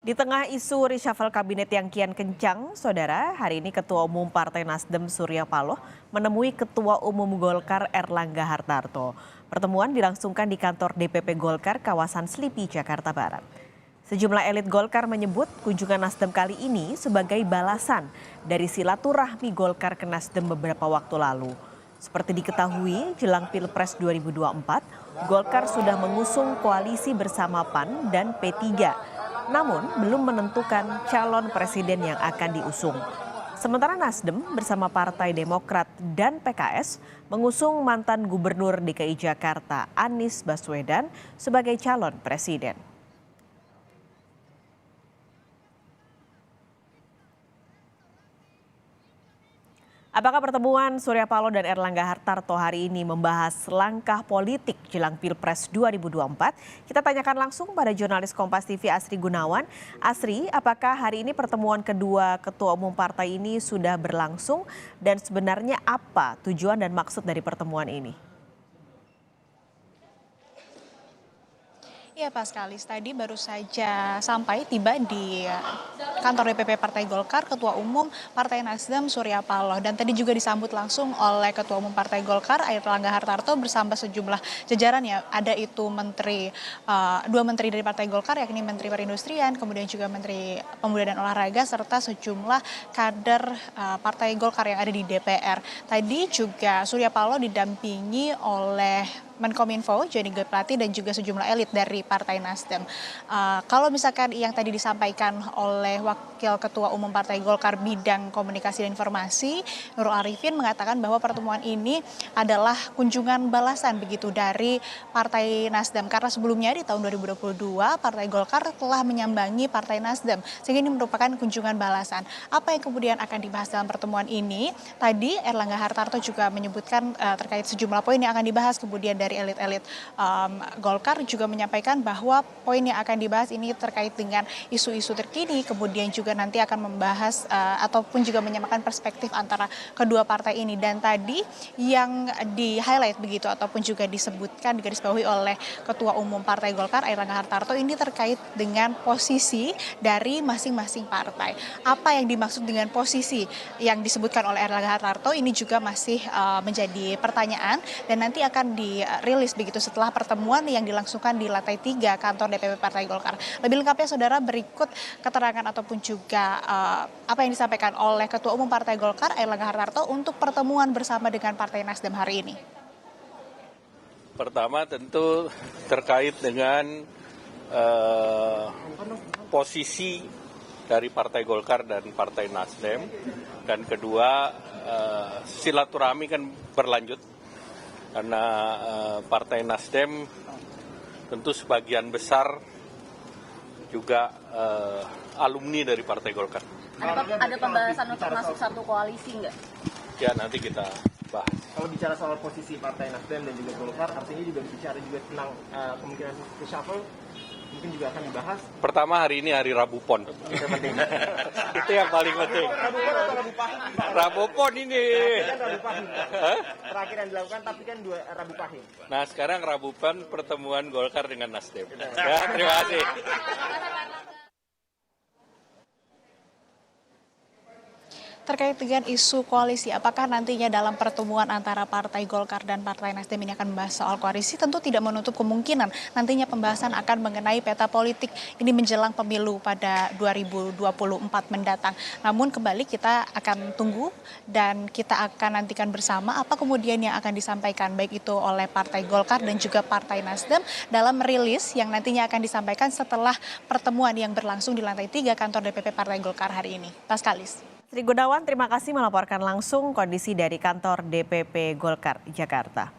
Di tengah isu reshuffle kabinet yang kian kencang, Saudara, hari ini Ketua Umum Partai Nasdem Surya Paloh menemui Ketua Umum Golkar Erlangga Hartarto. Pertemuan dilangsungkan di kantor DPP Golkar kawasan Slipi, Jakarta Barat. Sejumlah elit Golkar menyebut kunjungan Nasdem kali ini sebagai balasan dari silaturahmi Golkar ke Nasdem beberapa waktu lalu. Seperti diketahui, jelang Pilpres 2024, Golkar sudah mengusung koalisi bersama PAN dan P3. Namun belum menentukan calon presiden yang akan diusung. Sementara Nasdem bersama Partai Demokrat dan PKS mengusung mantan Gubernur DKI Jakarta Anies Baswedan sebagai calon presiden. Apakah pertemuan Surya Paloh dan Erlangga Hartarto hari ini membahas langkah politik jelang Pilpres 2024? Kita tanyakan langsung pada jurnalis Kompas TV Asri Gunawan. Asri, apakah hari ini pertemuan kedua ketua umum partai ini sudah berlangsung dan sebenarnya apa tujuan dan maksud dari pertemuan ini? Iya Pak Skalis, tadi baru saja tiba di kantor DPP Partai Golkar, Ketua Umum Partai Nasdem Surya Paloh. Dan tadi juga disambut langsung oleh Ketua Umum Partai Golkar Erlangga Hartarto bersama sejumlah jajarannya. Ada itu dua menteri dari Partai Golkar, yakni Menteri Perindustrian, kemudian juga Menteri Pemuda dan Olahraga, serta sejumlah kader Partai Golkar yang ada di DPR. Tadi juga Surya Paloh didampingi oleh Menkominfo, Johnny G. Plate, dan juga sejumlah elit dari Partai Nasdem. Kalau misalkan yang tadi disampaikan oleh Wakil Ketua Umum Partai Golkar Bidang Komunikasi dan Informasi, Nurul Arifin, mengatakan bahwa pertemuan ini adalah kunjungan balasan begitu dari Partai Nasdem. Karena sebelumnya di tahun 2022, Partai Golkar telah menyambangi Partai Nasdem. Sehingga ini merupakan kunjungan balasan. Apa yang kemudian akan dibahas dalam pertemuan ini? Tadi Erlangga Hartarto juga menyebutkan terkait sejumlah poin yang akan dibahas, kemudian dari elit-elit Golkar juga menyampaikan bahwa poin yang akan dibahas ini terkait dengan isu-isu terkini, kemudian juga nanti akan membahas ataupun juga menyamakan perspektif antara kedua partai ini. Dan tadi yang di-highlight begitu ataupun juga disebutkan, digarisbawahi oleh Ketua Umum Partai Golkar Erlangga Hartarto ini terkait dengan posisi dari masing-masing partai. Apa yang dimaksud dengan posisi yang disebutkan oleh Erlangga Hartarto ini juga masih menjadi pertanyaan dan nanti akan dirilis begitu setelah pertemuan yang dilangsungkan di lantai 3 kantor DPP Partai Golkar. Lebih lengkapnya Saudara, berikut keterangan ataupun juga apa yang disampaikan oleh Ketua Umum Partai Golkar Erlangga Hartarto untuk pertemuan bersama dengan Partai Nasdem hari ini. Pertama tentu terkait dengan posisi dari Partai Golkar dan Partai Nasdem, dan kedua silaturahmi kan berlanjut karena Partai Nasdem tentu sebagian besar juga alumni dari Partai Golkar. Ada pembahasan untuk masuk satu koalisi nggak? Ya, nanti kita bahas. Kalau bicara soal posisi Partai Nasdem dan juga Golkar, artinya juga bicara juga tentang kemungkinan reshuffle, mungkin juga akan dibahas. Pertama, hari ini hari Rabu Pon. Itu yang paling penting. Rabu Pon atau Rabu Pahing? Rabu Pon ini. Rabu Pahing. Terakhir yang dilakukan, tapi kan dua Rabu Pahing. Nah, sekarang Rabu Pon pertemuan Golkar dengan Nasdem. Ya, terima kasih. Terkait dengan isu koalisi, apakah nantinya dalam pertemuan antara Partai Golkar dan Partai Nasdem ini akan membahas soal koalisi? Tentu tidak menutup kemungkinan nantinya pembahasan akan mengenai peta politik ini menjelang pemilu pada 2024 mendatang. Namun kembali kita akan tunggu dan kita akan nantikan bersama apa kemudian yang akan disampaikan baik itu oleh Partai Golkar dan juga Partai Nasdem dalam rilis yang nantinya akan disampaikan setelah pertemuan yang berlangsung di lantai 3 kantor DPP Partai Golkar hari ini. Pak Skalis. Asri Gunawan, terima kasih melaporkan langsung kondisi dari kantor DPP Golkar Jakarta.